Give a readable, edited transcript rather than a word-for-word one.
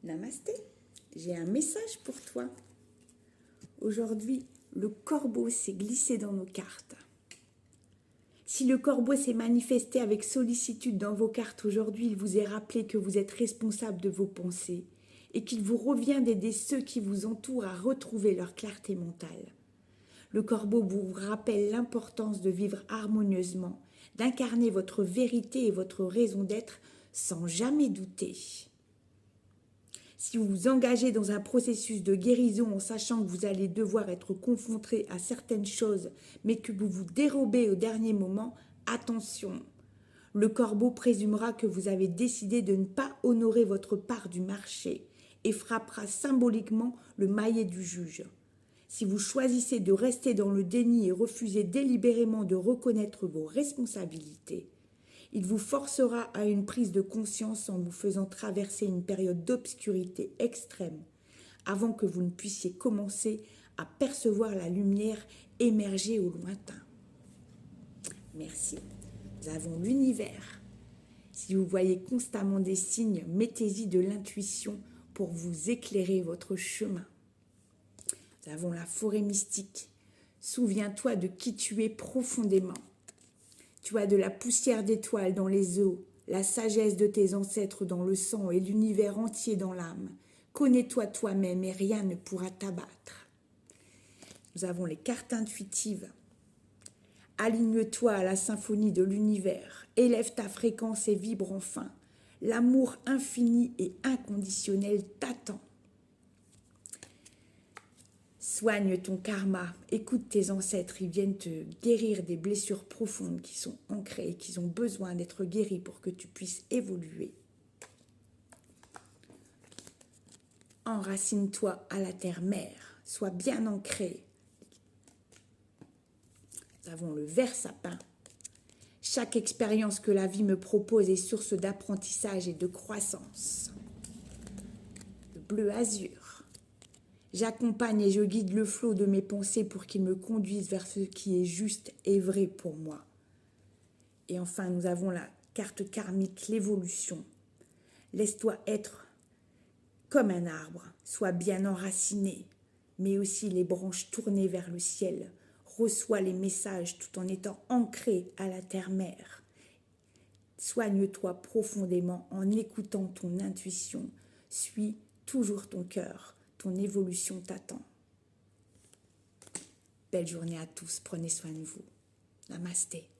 Namasté, j'ai un message pour toi. Aujourd'hui, le corbeau s'est glissé dans nos cartes. Si le corbeau s'est manifesté avec sollicitude dans vos cartes aujourd'hui, il vous est rappelé que vous êtes responsable de vos pensées et qu'il vous revient d'aider ceux qui vous entourent à retrouver leur clarté mentale. Le corbeau vous rappelle l'importance de vivre harmonieusement, d'incarner votre vérité et votre raison d'être sans jamais douter. Si vous vous engagez dans un processus de guérison en sachant que vous allez devoir être confronté à certaines choses, mais que vous vous dérobez au dernier moment, attention. Le corbeau présumera que vous avez décidé de ne pas honorer votre part du marché et frappera symboliquement le maillet du juge. Si vous choisissez de rester dans le déni et refusez délibérément de reconnaître vos responsabilités, il vous forcera à une prise de conscience en vous faisant traverser une période d'obscurité extrême avant que vous ne puissiez commencer à percevoir la lumière émerger au lointain. Merci. Nous avons l'univers. Si vous voyez constamment des signes, mettez-y de l'intuition pour vous éclairer votre chemin. Nous avons la forêt mystique. Souviens-toi de qui tu es profondément. Tu as de la poussière d'étoiles dans les os, la sagesse de tes ancêtres dans le sang et l'univers entier dans l'âme. Connais-toi toi-même et rien ne pourra t'abattre. Nous avons les cartes intuitives. Aligne-toi à la symphonie de l'univers. Élève ta fréquence et vibre enfin. L'amour infini et inconditionnel t'attend. Soigne ton karma, écoute tes ancêtres, ils viennent te guérir des blessures profondes qui sont ancrées et qui ont besoin d'être guéries pour que tu puisses évoluer. Enracine-toi à la terre-mère, sois bien ancré. Nous avons le vert sapin. Chaque expérience que la vie me propose est source d'apprentissage et de croissance. Le bleu azur. J'accompagne et je guide le flot de mes pensées pour qu'il me conduise vers ce qui est juste et vrai pour moi. Et enfin, nous avons la carte karmique, l'évolution. Laisse-toi être comme un arbre, sois bien enraciné, mais aussi les branches tournées vers le ciel. Reçois les messages tout en étant ancré à la terre-mère. Soigne-toi profondément en écoutant ton intuition. Suis toujours ton cœur. Ton évolution t'attend. Belle journée à tous, prenez soin de vous. Namasté.